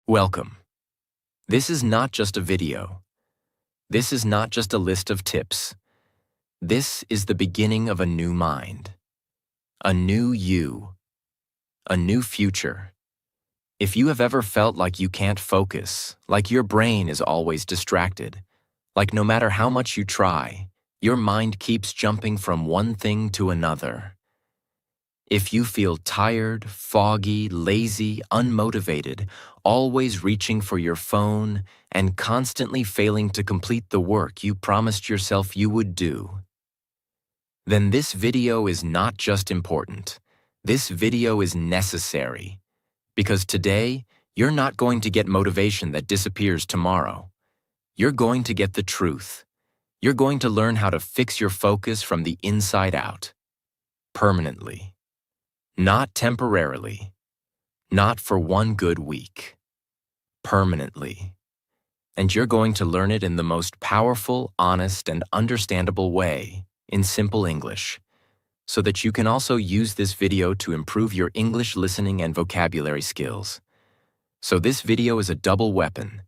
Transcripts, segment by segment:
Welcome. This is not just a video. This is not just a list of tips. This is the beginning of a new mind, a new you, a new future. If you have ever felt like you can't focus, like your brain is always distracted, like no matter how much you try, your mind keeps jumping from one thing to another. If you feel tired, foggy, lazy, unmotivated, always reaching for your phone, and constantly failing to complete the work you promised yourself you would do, then this video is not just important. This video is necessary. Because today, you're not going to get motivation that disappears tomorrow. You're going to get the truth. You're going to learn how to fix your focus from the inside out. Permanently. Not temporarily. Not for one good week. Permanently. And you're going to learn it in the most powerful, honest, and understandable way, in simple English, so that you can also use this video to improve your English listening and vocabulary skills. So this video is a double weapon.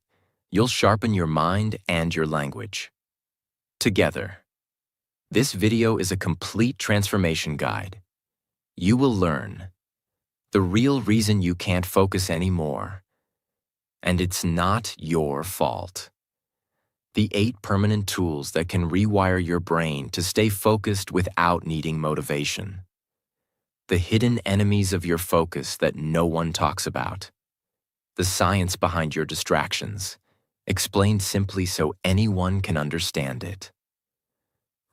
You'll sharpen your mind and your language. Together. This video is a complete transformation guide. You will learn the real reason you can't focus anymore. And it's not your fault. The 8 permanent tools that can rewire your brain to stay focused without needing motivation. The hidden enemies of your focus that no one talks about. The science behind your distractions, explained simply so anyone can understand it.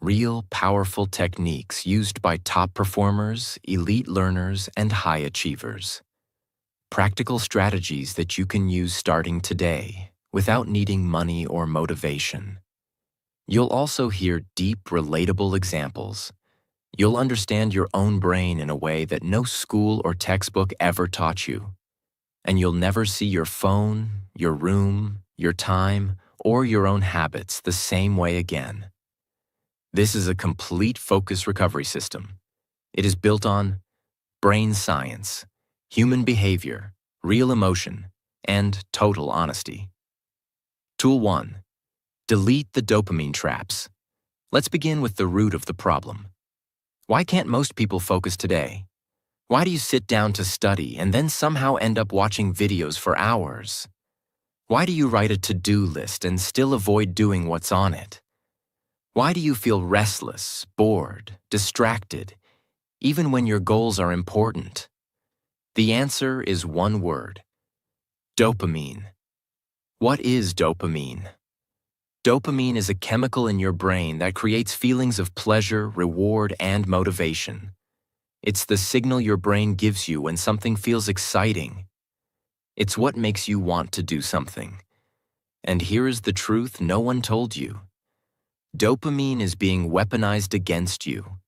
Real, powerful techniques used by top performers, elite learners, and high achievers. Practical strategies that you can use starting today without needing money or motivation. You'll also hear deep, relatable examples. You'll understand your own brain in a way that no school or textbook ever taught you. And you'll never see your phone, your room, your time, or your own habits the same way again. This is a complete focus recovery system. It is built on brain science, human behavior, real emotion, and total honesty. Tool 1. Delete the dopamine traps. Let's begin with the root of the problem. Why can't most people focus today? Why do you sit down to study and then somehow end up watching videos for hours? Why do you write a to-do list and still avoid doing what's on it? Why do you feel restless, bored, distracted, even when your goals are important? The answer is one word: dopamine. What is dopamine? Dopamine is a chemical in your brain that creates feelings of pleasure, reward, and motivation. It's the signal your brain gives you when something feels exciting. It's what makes you want to do something. And here is the truth no one told you. Dopamine is being weaponized against you.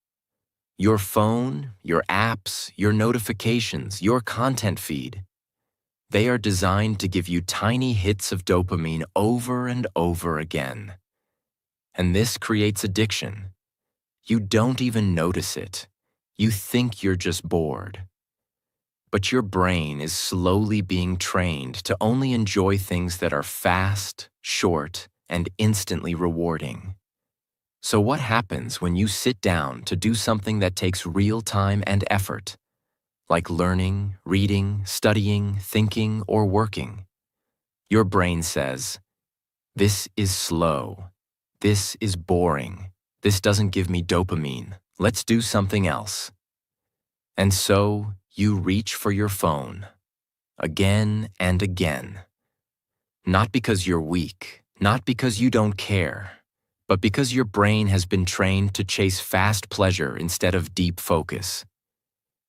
Your phone, your apps, your notifications, your content feed. They are designed to give you tiny hits of dopamine over and over again. And this creates addiction. You don't even notice it. You think you're just bored. But your brain is slowly being trained to only enjoy things that are fast, short, and instantly rewarding. So what happens when you sit down to do something that takes real time and effort, like learning, reading, studying, thinking, or working? Your brain says, "This is slow. This is boring. This doesn't give me dopamine. Let's do something else." And so you reach for your phone, again and again. Not because you're weak, not because you don't care, but because your brain has been trained to chase fast pleasure instead of deep focus.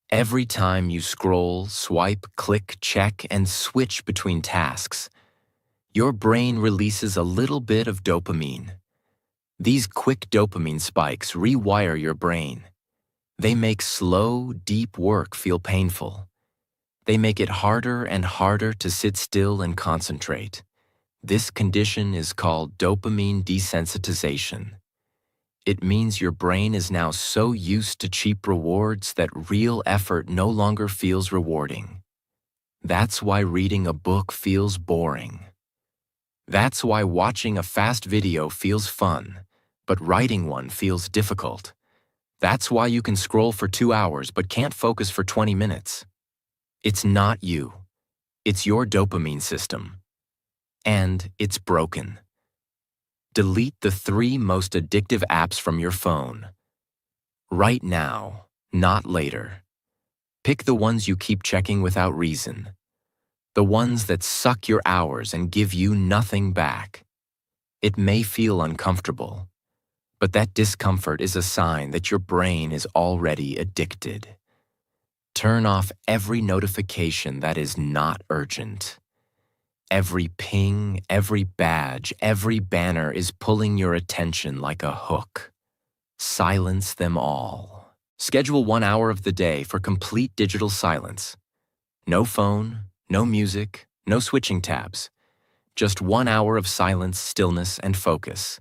Every time you scroll, swipe, click, check, and switch between tasks, your brain releases a little bit of dopamine. These quick dopamine spikes rewire your brain. They make slow, deep work feel painful. They make it harder and harder to sit still and concentrate. This condition is called dopamine desensitization. It means your brain is now so used to cheap rewards that real effort no longer feels rewarding. That's why reading a book feels boring. That's why watching a fast video feels fun, but writing one feels difficult. That's why you can scroll for 2 hours but can't focus for 20 minutes. It's not you. It's your dopamine system. And it's broken. Delete the 3 most addictive apps from your phone. Right now, not later. Pick the ones you keep checking without reason. The ones that suck your hours and give you nothing back. It may feel uncomfortable, but that discomfort is a sign that your brain is already addicted. Turn off every notification that is not urgent. Every ping, every badge, every banner is pulling your attention like a hook. Silence them all. Schedule 1 hour of the day for complete digital silence. No phone, no music, no switching tabs. Just 1 hour of silence, stillness, and focus.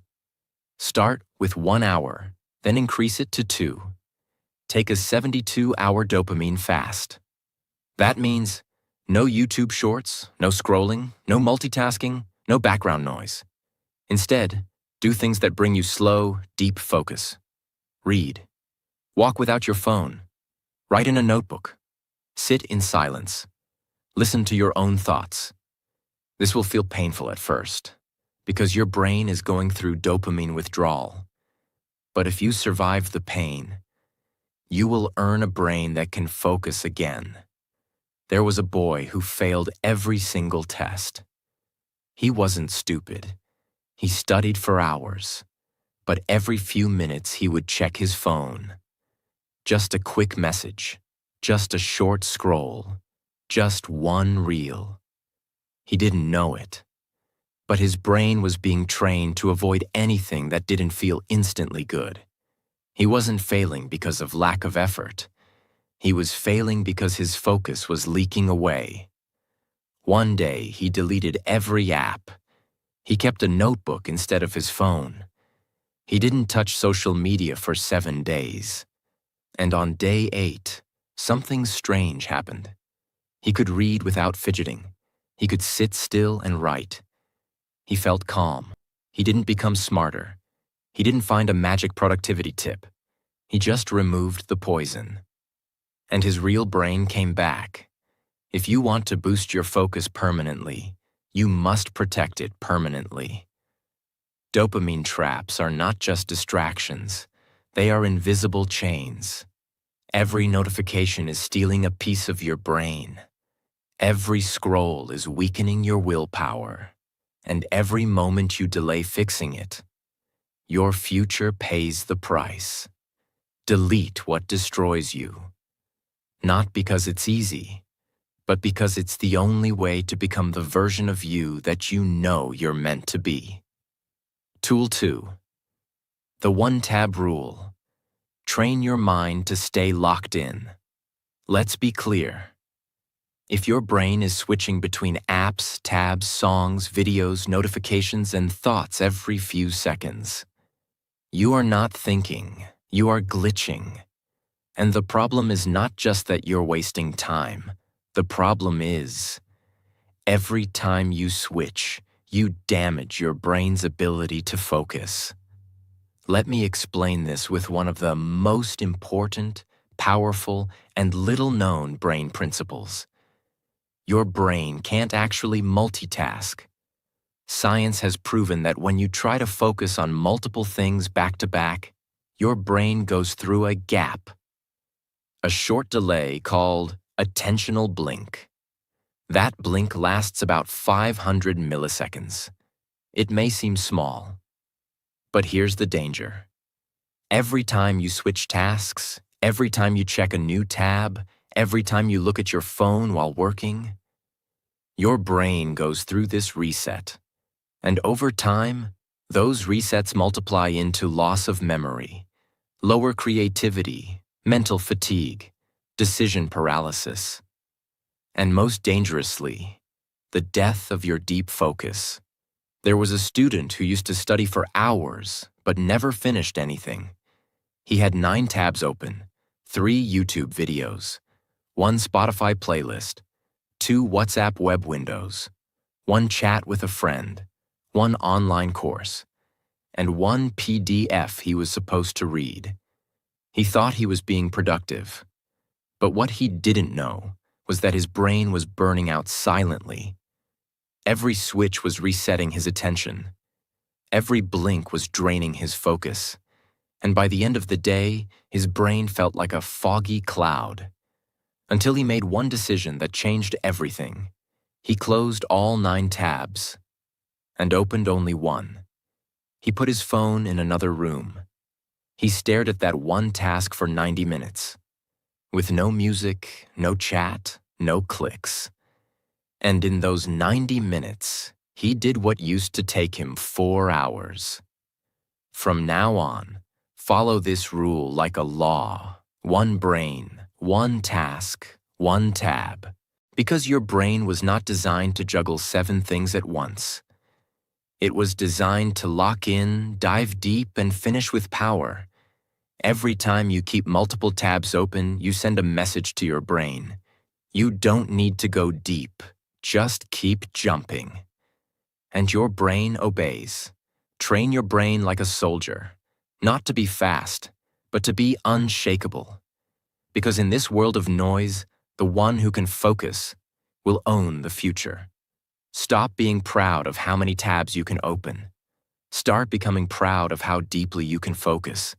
Start with 1 hour, then increase it to 2. Take a 72-hour dopamine fast. That means no YouTube shorts, no scrolling, no multitasking, no background noise. Instead, do things that bring you slow, deep focus. Read. Walk without your phone. Write in a notebook. Sit in silence. Listen to your own thoughts. This will feel painful at first, because your brain is going through dopamine withdrawal. But if you survive the pain, you will earn a brain that can focus again. There was a boy who failed every single test. He wasn't stupid. He studied for hours, but every few minutes he would check his phone. Just a quick message, just a short scroll, just one reel. He didn't know it, but his brain was being trained to avoid anything that didn't feel instantly good. He wasn't failing because of lack of effort. He was failing because his focus was leaking away. One day, he deleted every app. He kept a notebook instead of his phone. He didn't touch social media for 7 days. And on day 8, something strange happened. He could read without fidgeting. He could sit still and write. He felt calm. He didn't become smarter. He didn't find a magic productivity tip. He just removed the poison. And his real brain came back. If you want to boost your focus permanently, you must protect it permanently. Dopamine traps are not just distractions. They are invisible chains. Every notification is stealing a piece of your brain. Every scroll is weakening your willpower. And every moment you delay fixing it, your future pays the price. Delete what destroys you. Not because it's easy, but because it's the only way to become the version of you that you know you're meant to be. Tool 2. The one-tab rule. Train your mind to stay locked in. Let's be clear. If your brain is switching between apps, tabs, songs, videos, notifications, and thoughts every few seconds, you are not thinking, you are glitching. And the problem is not just that you're wasting time. The problem is, every time you switch, you damage your brain's ability to focus. Let me explain this with one of the most important, powerful, and little-known brain principles. Your brain can't actually multitask. Science has proven that when you try to focus on multiple things back-to-back, your brain goes through a gap. A short delay called attentional blink. That blink lasts about 500 milliseconds. It may seem small, but here's the danger. Every time you switch tasks, every time you check a new tab, every time you look at your phone while working, your brain goes through this reset. And over time, those resets multiply into loss of memory, lower creativity, mental fatigue, decision paralysis, and most dangerously, the death of your deep focus. There was a student who used to study for hours but never finished anything. He had 9 tabs open, 3 YouTube videos, 1 Spotify playlist, 2 WhatsApp web windows, 1 chat with a friend, 1 online course, and 1 PDF he was supposed to read. He thought he was being productive, but what he didn't know was that his brain was burning out silently. Every switch was resetting his attention. Every blink was draining his focus. And by the end of the day, his brain felt like a foggy cloud. Until he made one decision that changed everything. He closed all 9 tabs and opened only one. He put his phone in another room. He stared at that one task for 90 minutes, with no music, no chat, no clicks. And in those 90 minutes, he did what used to take him 4 hours. From now on, follow this rule like a law. 1 brain, 1 task, 1 tab. Because your brain was not designed to juggle 7 things at once. It was designed to lock in, dive deep, and finish with power. Every time you keep multiple tabs open, you send a message to your brain. You don't need to go deep. Just keep jumping. And your brain obeys. Train your brain like a soldier, not to be fast, but to be unshakable. Because in this world of noise, the one who can focus will own the future. Stop being proud of how many tabs you can open. Start becoming proud of how deeply you can focus.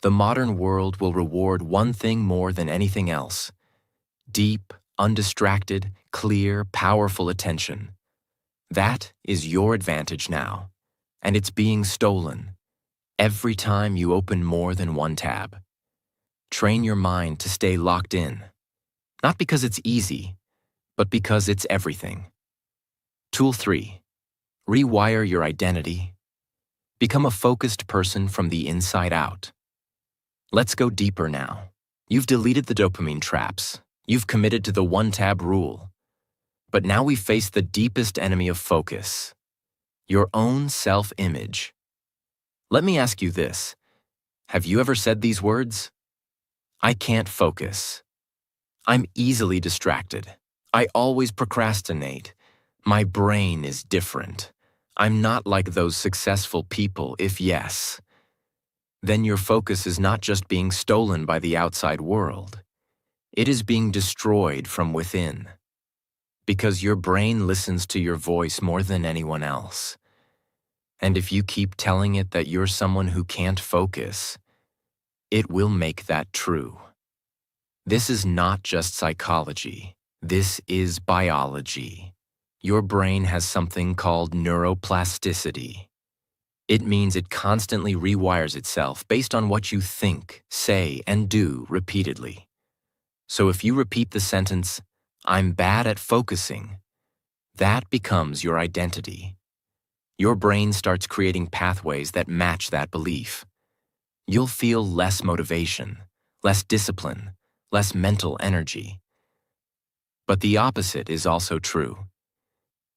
The modern world will reward one thing more than anything else: deep, undistracted, clear, powerful attention. That is your advantage now, and it's being stolen every time you open more than 1 tab. Train your mind to stay locked in, not because it's easy, but because it's everything. Tool 3. Rewire your identity. Become a focused person from the inside out. Let's go deeper now. You've deleted the dopamine traps. You've committed to the 1-tab rule. But now we face the deepest enemy of focus: your own self-image. Let me ask you this. Have you ever said these words? I can't focus. I'm easily distracted. I always procrastinate. My brain is different. I'm not like those successful people. If yes, then your focus is not just being stolen by the outside world. It is being destroyed from within. Because your brain listens to your voice more than anyone else. And if you keep telling it that you're someone who can't focus, it will make that true. This is not just psychology. This is biology. Your brain has something called neuroplasticity. It means it constantly rewires itself based on what you think, say, and do repeatedly. So if you repeat the sentence, "I'm bad at focusing," that becomes your identity. Your brain starts creating pathways that match that belief. You'll feel less motivation, less discipline, less mental energy. But the opposite is also true.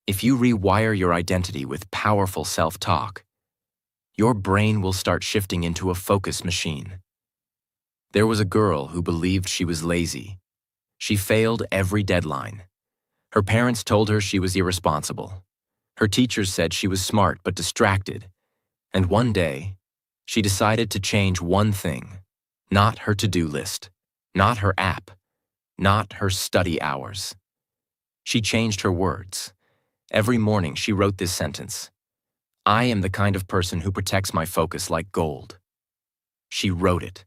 If you rewire your identity with powerful self-talk, your brain will start shifting into a focus machine. There was a girl who believed she was lazy. She failed every deadline. Her parents told her she was irresponsible. Her teachers said she was smart but distracted. And one day, she decided to change one thing: not her to-do list, not her app, not her study hours. She changed her words. Every morning she wrote this sentence: I am the kind of person who protects my focus like gold. She wrote it.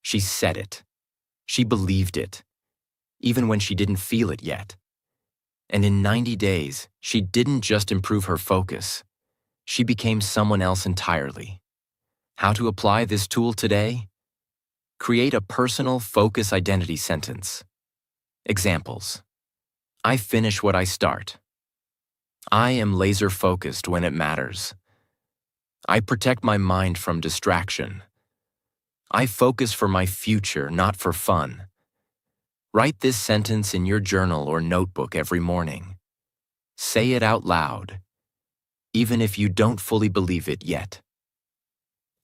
She said it. She believed it, even when she didn't feel it yet. And in 90 days, she didn't just improve her focus. She became someone else entirely. How to apply this tool today? Create a personal focus identity sentence. Examples: I finish what I start. I am laser focused when it matters. I protect my mind from distraction. I focus for my future, not for fun. Write this sentence in your journal or notebook every morning. Say it out loud, even if you don't fully believe it yet.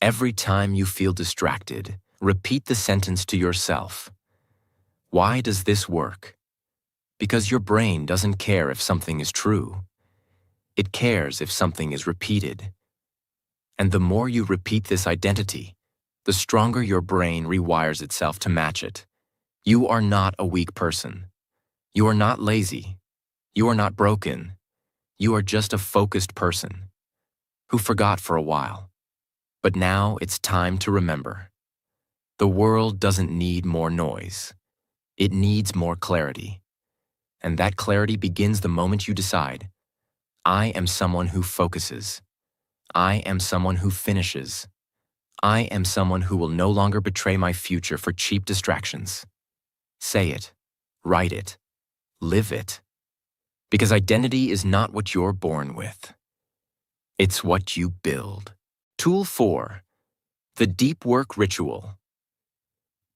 Every time you feel distracted, repeat the sentence to yourself. Why does this work? Because your brain doesn't care if something is true. It cares if something is repeated. And the more you repeat this identity, the stronger your brain rewires itself to match it. You are not a weak person. You are not lazy. You are not broken. You are just a focused person who forgot for a while. But now it's time to remember. The world doesn't need more noise. It needs more clarity. And that clarity begins the moment you decide, I am someone who focuses. I am someone who finishes. I am someone who will no longer betray my future for cheap distractions. Say it, write it, live it. Because identity is not what you're born with. It's what you build. Tool 4, the deep work ritual.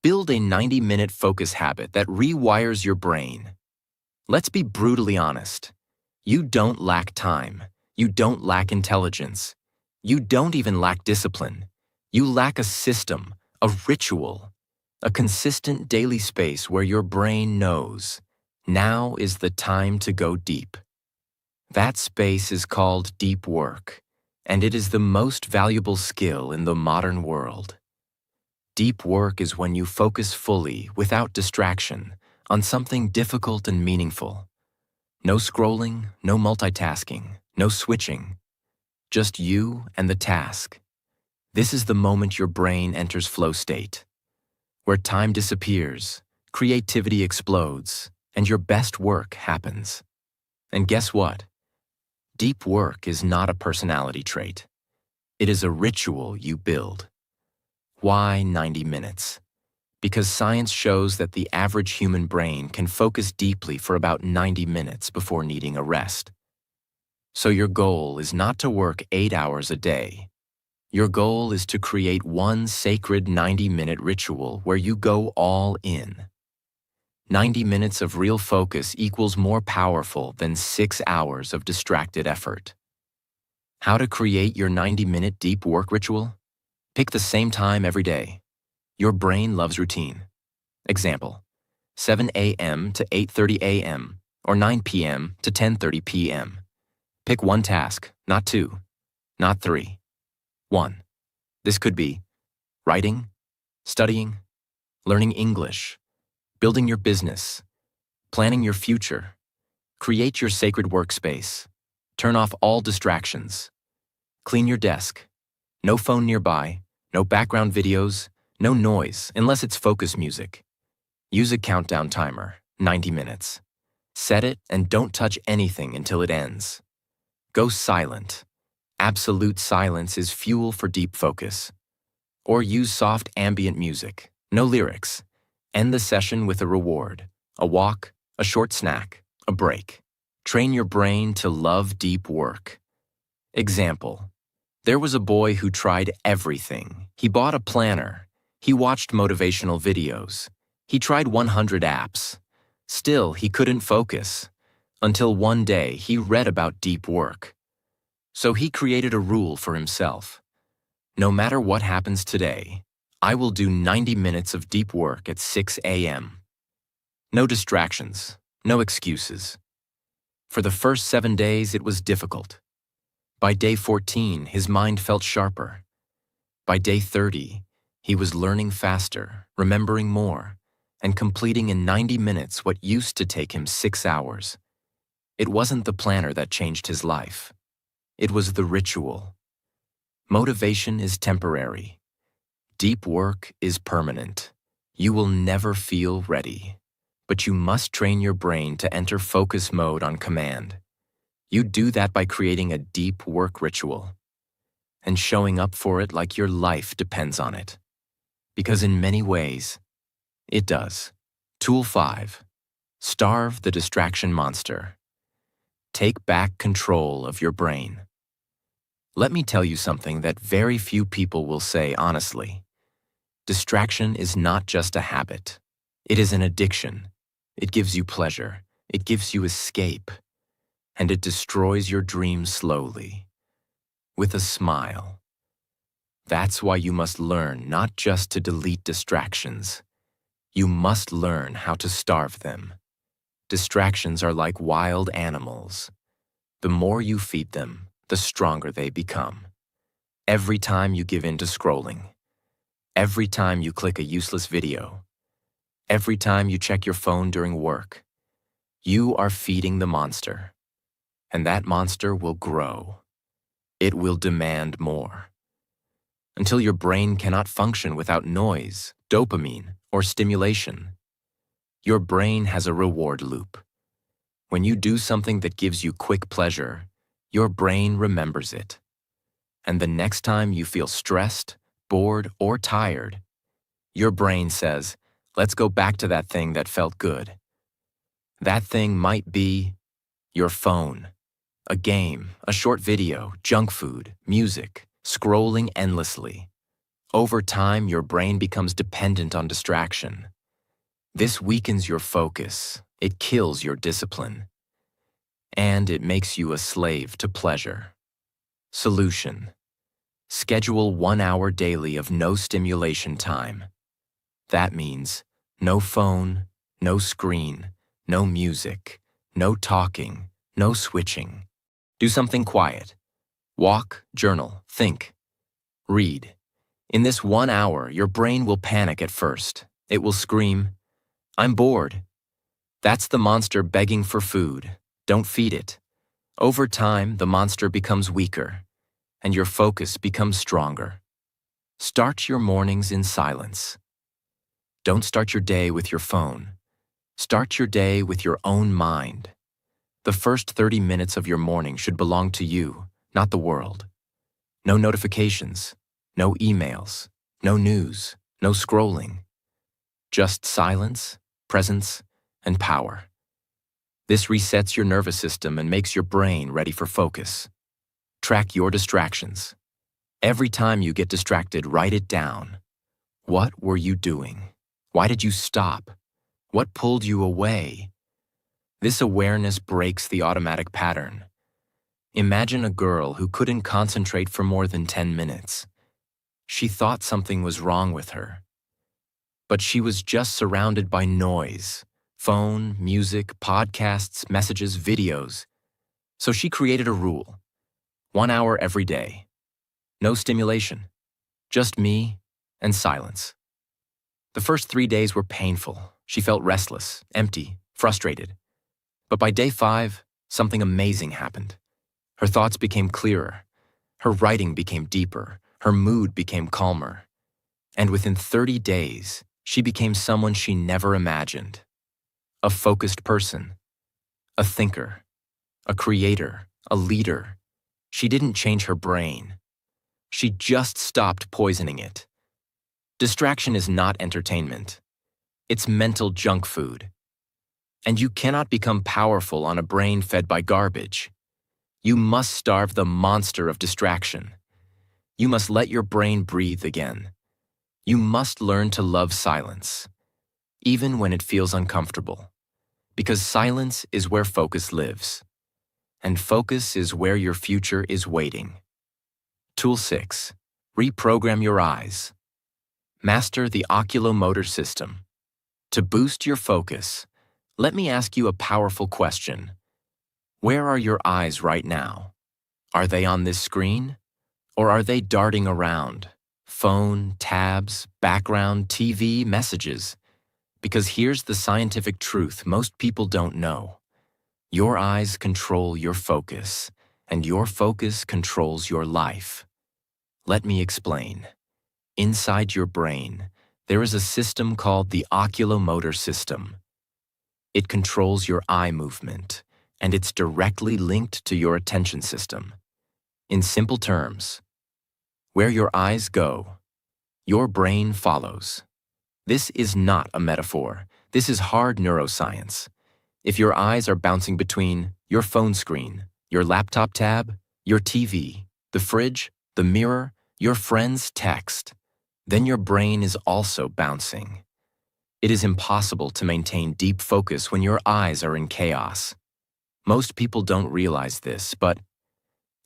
Build a 90-minute focus habit that rewires your brain. Let's be brutally honest. You don't lack time. You don't lack intelligence. You don't even lack discipline. You lack a system, a ritual, a consistent daily space where your brain knows, now is the time to go deep. That space is called deep work, and it is the most valuable skill in the modern world. Deep work is when you focus fully, without distraction, on something difficult and meaningful. No scrolling, no multitasking, no switching. Just you and the task. This is the moment your brain enters flow state, where time disappears, creativity explodes, and your best work happens. And guess what? Deep work is not a personality trait. It is a ritual you build. Why 90 minutes? Because science shows that the average human brain can focus deeply for about 90 minutes before needing a rest. So your goal is not to work 8 hours a day. Your goal is to create one sacred 90-minute ritual where you go all in. 90 minutes of real focus equals more powerful than 6 hours of distracted effort. How to create your 90-minute deep work ritual? Pick the same time every day. Your brain loves routine. Example, 7 a.m. to 8:30 a.m. or 9 p.m. to 10:30 p.m. Pick one task, not two, not three. 1. This could be writing, studying, learning English, building your business, planning your future. Create your sacred workspace. Turn off all distractions. Clean your desk. No phone nearby, no background videos, no noise unless it's focus music. Use a countdown timer, 90 minutes. Set it and don't touch anything until it ends. Go silent. Absolute silence is fuel for deep focus. Or use soft ambient music, no lyrics. End the session with a reward, a walk, a short snack, a break. Train your brain to love deep work. Example, there was a boy who tried everything. He bought a planner. He watched motivational videos. He tried 100 apps. Still, he couldn't focus. Until one day, he read about deep work. So he created a rule for himself. No matter what happens today, I will do 90 minutes of deep work at 6 a.m. No distractions, no excuses. For the first 7 days, it was difficult. By day 14, his mind felt sharper. By day 30, he was learning faster, remembering more, and completing in 90 minutes what used to take him 6 hours. It wasn't the planner that changed his life. It was the ritual. Motivation is temporary. Deep work is permanent. You will never feel ready, but you must train your brain to enter focus mode on command. You do that by creating a deep work ritual and showing up for it like your life depends on it. Because in many ways, it does. Tool 5. Starve the distraction monster. Take back control of your brain. Let me tell you something that very few people will say honestly. Distraction is not just a habit. It is an addiction. It gives you pleasure. It gives you escape. And it destroys your dreams slowly. With a smile. That's why you must learn not just to delete distractions. You must learn how to starve them. Distractions are like wild animals. The more you feed them, the stronger they become. Every time you give in to scrolling, every time you click a useless video, every time you check your phone during work, you are feeding the monster. And that monster will grow. It will demand more. Until your brain cannot function without noise, dopamine, or stimulation. Your brain has a reward loop. When you do something that gives you quick pleasure, your brain remembers it. And the next time you feel stressed, bored, or tired, your brain says, let's go back to that thing that felt good. That thing might be your phone, a game, a short video, junk food, music, scrolling endlessly. Over time, your brain becomes dependent on distraction. This weakens your focus, it kills your discipline, and it makes you a slave to pleasure. Solution: schedule 1 hour daily of no stimulation time. That means no phone, no screen, no music, no talking, no switching. Do something quiet. Walk, journal, think, read. In this 1 hour, your brain will panic at first. It will scream, I'm bored. That's the monster begging for food. Don't feed it. Over time, the monster becomes weaker, and your focus becomes stronger. Start your mornings in silence. Don't start your day with your phone. Start your day with your own mind. The first 30 minutes of your morning should belong to you, not the world. No notifications, no emails, no news, no scrolling. Just silence, presence, and power. This resets your nervous system and makes your brain ready for focus. Track your distractions. Every time you get distracted, write it down. What were you doing? Why did you stop? What pulled you away? This awareness breaks the automatic pattern. Imagine a girl who couldn't concentrate for more than 10 minutes. She thought something was wrong with her. But she was just surrounded by noise, phone, music, podcasts, messages, videos. So she created a rule: 1 hour every day. No stimulation, just me and silence. The first 3 days were painful. She felt restless, empty, frustrated. But by day 5, something amazing happened. Her thoughts became clearer. Her writing became deeper. Her mood became calmer. And within 30 days, she became someone she never imagined. A focused person, a thinker, a creator, a leader. She didn't change her brain. She just stopped poisoning it. Distraction is not entertainment. It's mental junk food. And you cannot become powerful on a brain fed by garbage. You must starve the monster of distraction. You must let your brain breathe again. You must learn to love silence, even when it feels uncomfortable, because silence is where focus lives, and focus is where your future is waiting. Tool 6. Reprogram your eyes. Master the oculomotor system. To boost your focus, let me ask you a powerful question. Where are your eyes right now? Are they on this screen? Or are they darting around? Phone, tabs, background, TV, messages. Because here's the scientific truth most people don't know. Your eyes control your focus, and your focus controls your life. Let me explain. Inside your brain, there is a system called the oculomotor system. It controls your eye movement, and it's directly linked to your attention system. In simple terms, where your eyes go, your brain follows. This is not a metaphor. This is hard neuroscience. If your eyes are bouncing between your phone screen, your laptop tab, your TV, the fridge, the mirror, your friend's text, then your brain is also bouncing. It is impossible to maintain deep focus when your eyes are in chaos. Most people don't realize this, but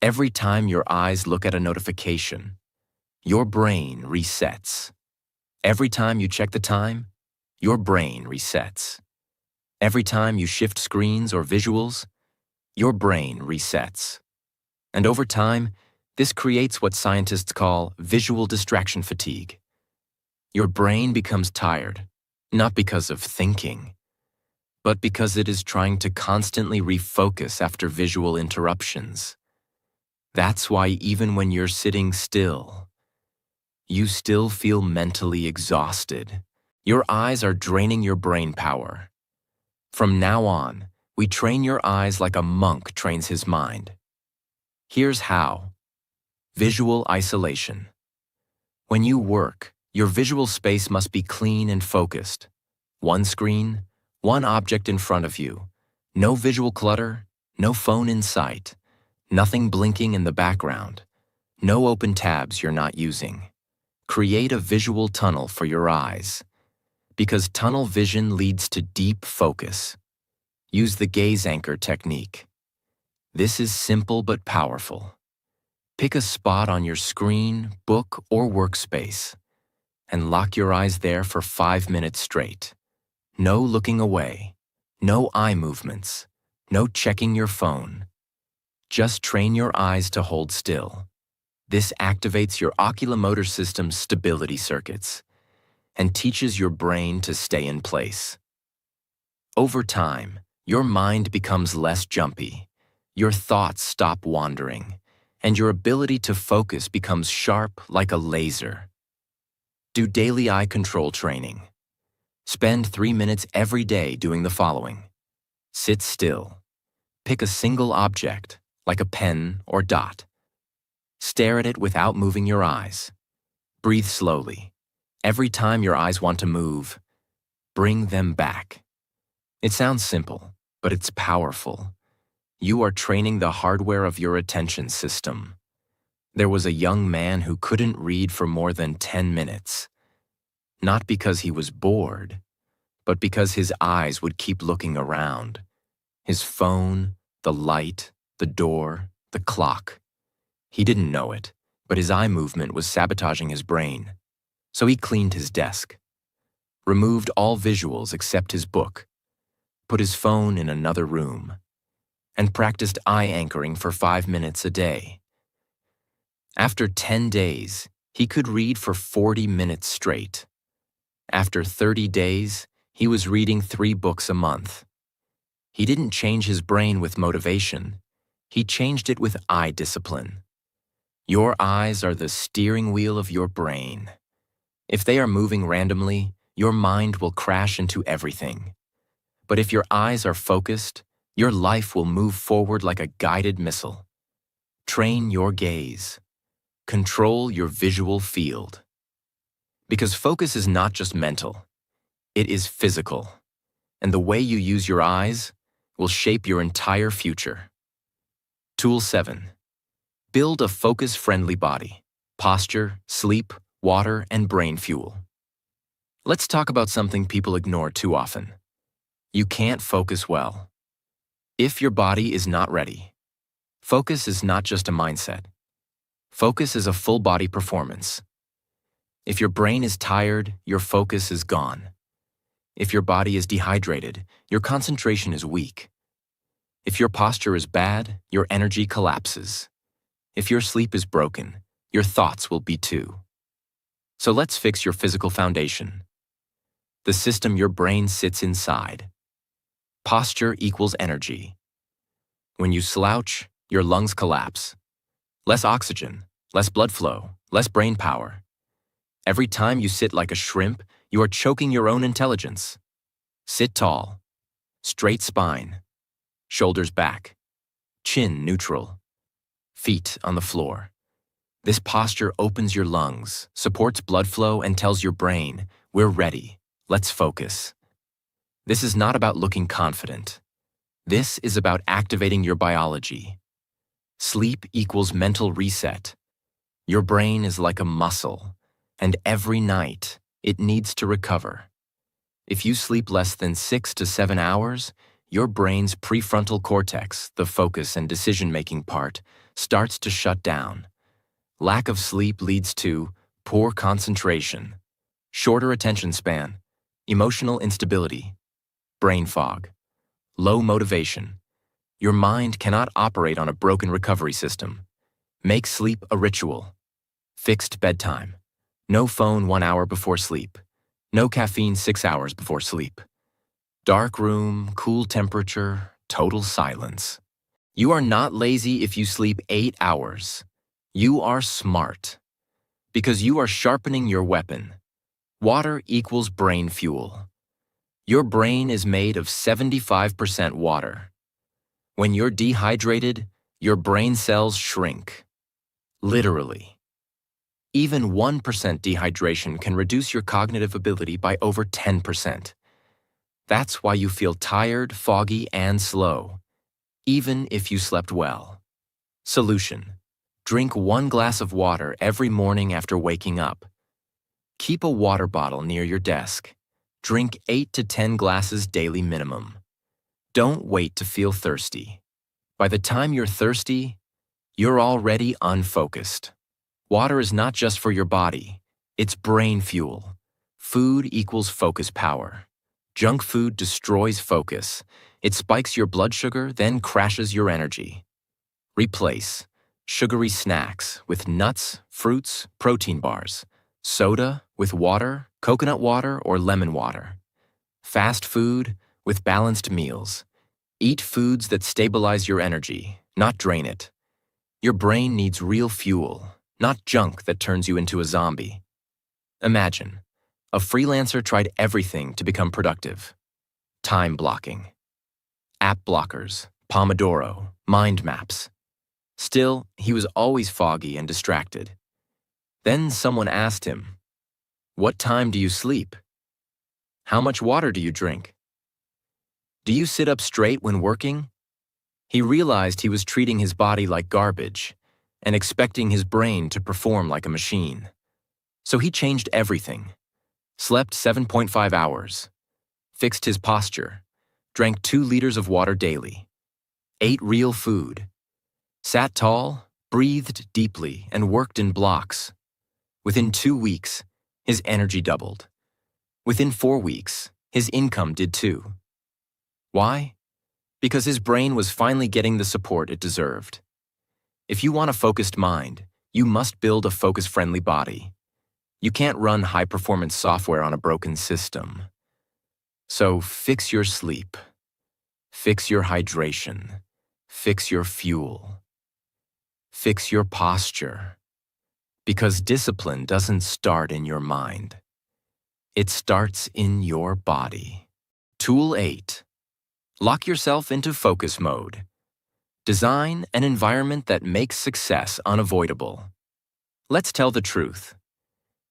every time your eyes look at a notification, your brain resets. Every time you check the time, your brain resets. Every time you shift screens or visuals, your brain resets. And over time, this creates what scientists call visual distraction fatigue. Your brain becomes tired, not because of thinking, but because it is trying to constantly refocus after visual interruptions. That's why even when you're sitting still, you still feel mentally exhausted. Your eyes are draining your brain power. From now on, we train your eyes like a monk trains his mind. Here's how. Visual isolation. When you work, your visual space must be clean and focused. One screen, one object in front of you. No visual clutter, no phone in sight, nothing blinking in the background, no open tabs you're not using. Create a visual tunnel for your eyes, because tunnel vision leads to deep focus. Use the gaze anchor technique. This is simple but powerful. Pick a spot on your screen, book, or workspace, and lock your eyes there for 5 minutes straight. No looking away, no eye movements, no checking your phone. Just train your eyes to hold still. This activates your oculomotor system's stability circuits and teaches your brain to stay in place. Over time, your mind becomes less jumpy, your thoughts stop wandering, and your ability to focus becomes sharp like a laser. Do daily eye control training. Spend 3 minutes every day doing the following. Sit still. Pick a single object, like a pen or dot. Stare at it without moving your eyes. Breathe slowly. Every time your eyes want to move, bring them back. It sounds simple, but it's powerful. You are training the hardware of your attention system. There was a young man who couldn't read for more than 10 minutes. Not because he was bored, but because his eyes would keep looking around. His phone, the light, the door, the clock. He didn't know it, but his eye movement was sabotaging his brain. So he cleaned his desk, removed all visuals except his book, put his phone in another room, and practiced eye anchoring for 5 minutes a day. After 10 days, he could read for 40 minutes straight. After 30 days, he was reading 3 books a month. He didn't change his brain with motivation. He changed it with eye discipline. Your eyes are the steering wheel of your brain. If they are moving randomly, your mind will crash into everything. But if your eyes are focused, your life will move forward like a guided missile. Train your gaze. Control your visual field. Because focus is not just mental, it is physical. And the way you use your eyes will shape your entire future. Tool 7. Build a focus-friendly body. Posture, sleep, water, and brain fuel. Let's talk about something people ignore too often. You can't focus well if your body is not ready. Focus is not just a mindset. Focus is a full-body performance. If your brain is tired, your focus is gone. If your body is dehydrated, your concentration is weak. If your posture is bad, your energy collapses. If your sleep is broken, your thoughts will be too. So let's fix your physical foundation. The system your brain sits inside. Posture equals energy. When you slouch, your lungs collapse. Less oxygen, less blood flow, less brain power. Every time you sit like a shrimp, you are choking your own intelligence. Sit tall. Straight spine. Shoulders back. Chin neutral. Feet on the floor. This posture opens your lungs, supports blood flow, and tells your brain, we're ready, let's focus. This is not about looking confident. This is about activating your biology. Sleep equals mental reset. Your brain is like a muscle, and every night it needs to recover. If you sleep less than 6 to 7 hours, your brain's prefrontal cortex, the focus and decision-making part, starts to shut down. Lack of sleep leads to poor concentration, shorter attention span, emotional instability, brain fog, low motivation. Your mind cannot operate on a broken recovery system. Make sleep a ritual. Fixed bedtime. No phone 1 hour before sleep. No caffeine 6 hours before sleep. Dark room, cool temperature, total silence. You are not lazy if you sleep 8 hours. You are smart. Because you are sharpening your weapon. Water equals brain fuel. Your brain is made of 75% water. When you're dehydrated, your brain cells shrink. Literally. Even 1% dehydration can reduce your cognitive ability by over 10%. That's why you feel tired, foggy, and slow, even if you slept well. Solution: drink 1 glass of water every morning after waking up. Keep a water bottle near your desk. Drink 8 to 10 glasses daily minimum. Don't wait to feel thirsty. By the time you're thirsty, you're already unfocused. Water is not just for your body, it's brain fuel. Food equals focus power. Junk food destroys focus. It spikes your blood sugar, then crashes your energy. Replace sugary snacks with nuts, fruits, protein bars, soda with water, coconut water, or lemon water. Fast food with balanced meals. Eat foods that stabilize your energy, not drain it. Your brain needs real fuel, not junk that turns you into a zombie. Imagine, a freelancer tried everything to become productive. Time blocking, app blockers, Pomodoro, mind maps. Still, he was always foggy and distracted. Then someone asked him, "What time do you sleep? How much water do you drink? Do you sit up straight when working?" He realized he was treating his body like garbage and expecting his brain to perform like a machine. So he changed everything. Slept 7.5 hours, fixed his posture, drank 2 liters of water daily, ate real food, sat tall, breathed deeply, and worked in blocks. Within 2 weeks, his energy doubled. Within 4 weeks, his income did too. Why? Because his brain was finally getting the support it deserved. If you want a focused mind, you must build a focus-friendly body. You can't run high-performance software on a broken system. So fix your sleep, fix your hydration, fix your fuel, fix your posture. Because discipline doesn't start in your mind. It starts in your body. Tool 8. Lock yourself into focus mode. Design an environment that makes success unavoidable. Let's tell the truth.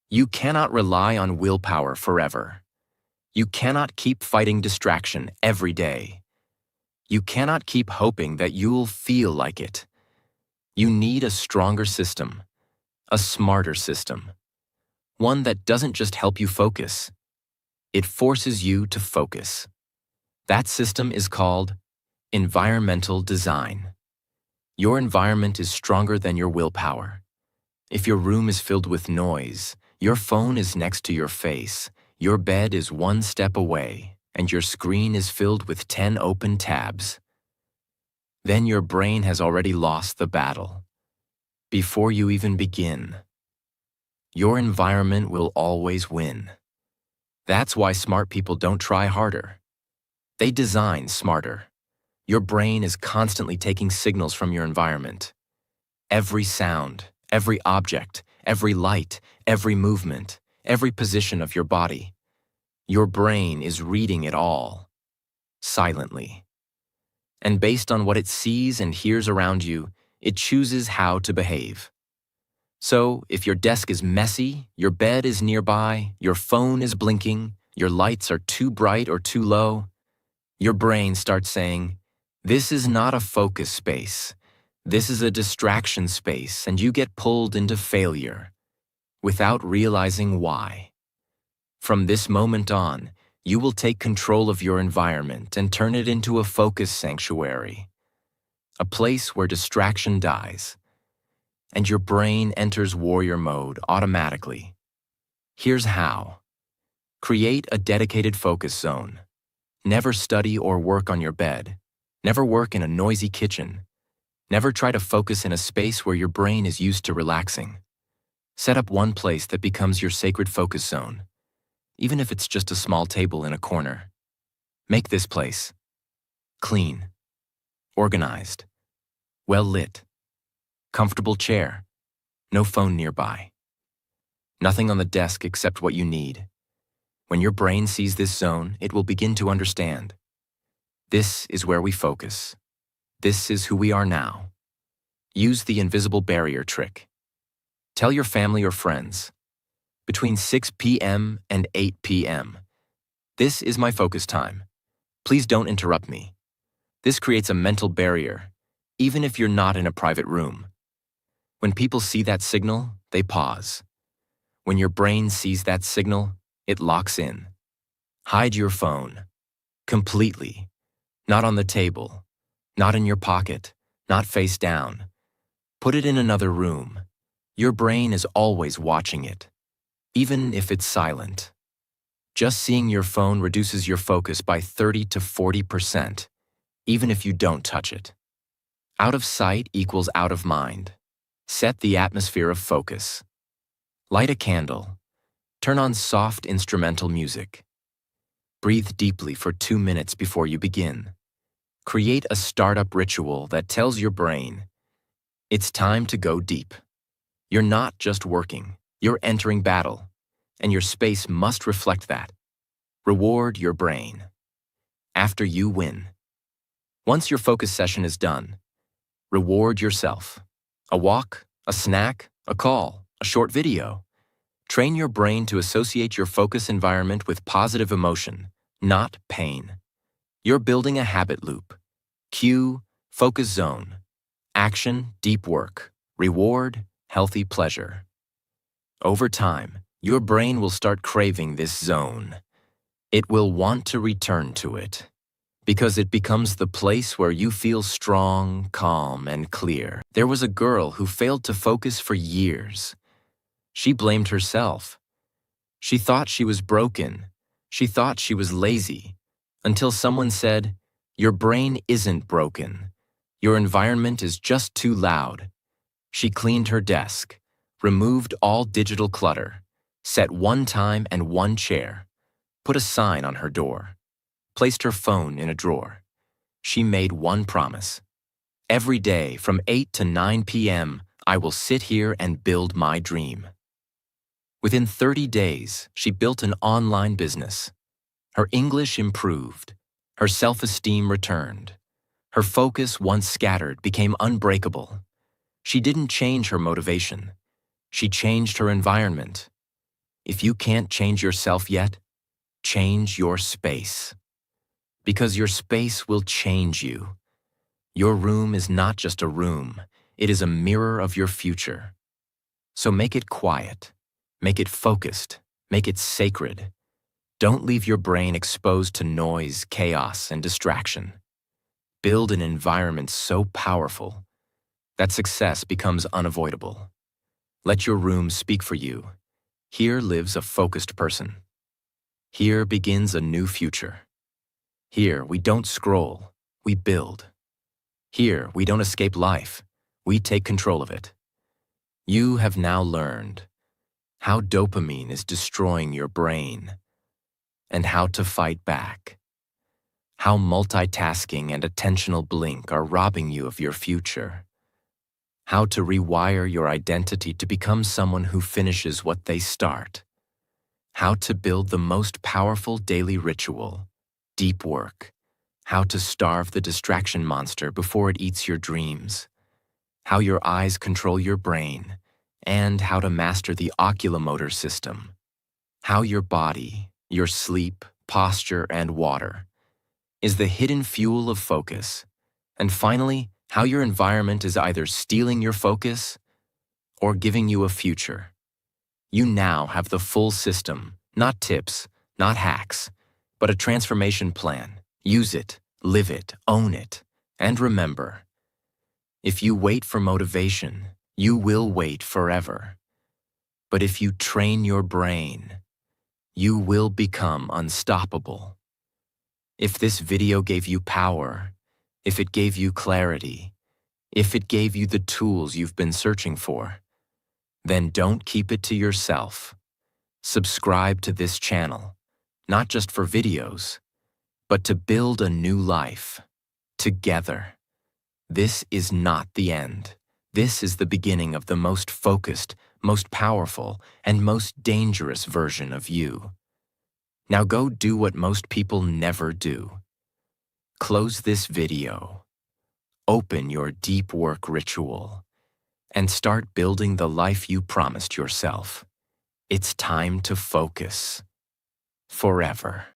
You cannot rely on willpower forever. You cannot keep fighting distraction every day. You cannot keep hoping that you'll feel like it. You need a stronger system, a smarter system. One that doesn't just help you focus. It forces you to focus. That system is called environmental design. Your environment is stronger than your willpower. If your room is filled with noise, your phone is next to your face, your bed is 1 step away, and your screen is filled with 10 open tabs, then your brain has already lost the battle. Before you even begin, your environment will always win. That's why smart people don't try harder. They design smarter. Your brain is constantly taking signals from your environment. Every sound, every object, every light, every movement, every position of your body. Your brain is reading it all, silently. And based on what it sees and hears around you, it chooses how to behave. So, if your desk is messy, your bed is nearby, your phone is blinking, your lights are too bright or too low, your brain starts saying, "This is not a focus space. This is a distraction space," and you get pulled into failure without realizing why. From this moment on, you will take control of your environment and turn it into a focus sanctuary, a place where distraction dies, and your brain enters warrior mode automatically. Here's how. Create a dedicated focus zone. Never study or work on your bed. Never work in a noisy kitchen. Never try to focus in a space where your brain is used to relaxing. Set up one place that becomes your sacred focus zone, even if it's just a small table in a corner. Make this place clean, organized, well lit, comfortable chair, no phone nearby. Nothing on the desk except what you need. When your brain sees this zone, it will begin to understand. This is where we focus. This is who we are now. Use the invisible barrier trick. Tell your family or friends, between 6 p.m. and 8 p.m., this is my focus time. Please don't interrupt me. This creates a mental barrier, even if you're not in a private room. When people see that signal, they pause. When your brain sees that signal, it locks in. Hide your phone. Completely. Not on the table. Not in your pocket. Not face down. Put it in another room. Your brain is always watching it, even if it's silent. Just seeing your phone reduces your focus by 30 to 40%, even if you don't touch it. Out of sight equals out of mind. Set the atmosphere of focus. Light a candle. Turn on soft instrumental music. Breathe deeply for 2 minutes before you begin. Create a startup ritual that tells your brain, it's time to go deep. You're not just working, you're entering battle, and your space must reflect that. Reward your brain. After you win. Once your focus session is done, reward yourself. A walk, a snack, a call, a short video. Train your brain to associate your focus environment with positive emotion, not pain. You're building a habit loop. Cue, focus zone. Action, deep work. Reward, healthy pleasure. Over time, your brain will start craving this zone. It will want to return to it, because it becomes the place where you feel strong, calm, and clear. There was a girl who failed to focus for years. She blamed herself. She thought she was broken. She thought she was lazy, until someone said, "Your brain isn't broken. Your environment is just too loud." She cleaned her desk, removed all digital clutter, set one time and one chair, put a sign on her door, placed her phone in a drawer. She made one promise. Every day from 8 to 9 p.m., I will sit here and build my dream. Within 30 days, she built an online business. Her English improved. Her self-esteem returned. Her focus, once scattered, became unbreakable. She didn't change her motivation. She changed her environment. If you can't change yourself yet, change your space. Because your space will change you. Your room is not just a room. It is a mirror of your future. So make it quiet. Make it focused. Make it sacred. Don't leave your brain exposed to noise, chaos, and distraction. Build an environment so powerful that success becomes unavoidable. Let your room speak for you. Here lives a focused person. Here begins a new future. Here we don't scroll, we build. Here we don't escape life, we take control of it. You have now learned how dopamine is destroying your brain and how to fight back. How multitasking and attentional blink are robbing you of your future. How to rewire your identity to become someone who finishes what they start. How to build the most powerful daily ritual, deep work. How to starve the distraction monster before it eats your dreams. How your eyes control your brain, and how to master the oculomotor system. How your body, your sleep, posture, and water is the hidden fuel of focus. And finally, how your environment is either stealing your focus or giving you a future. You now have the full system, not tips, not hacks, but a transformation plan. Use it, live it, own it, and remember, if you wait for motivation, you will wait forever. But if you train your brain, you will become unstoppable. If this video gave you power, if it gave you clarity, if it gave you the tools you've been searching for, then don't keep it to yourself. Subscribe to this channel, not just for videos, but to build a new life, together. This is not the end. This is the beginning of the most focused, most powerful, and most dangerous version of you. Now go do what most people never do. Close this video, open your deep work ritual, and start building the life you promised yourself. It's time to focus. Forever.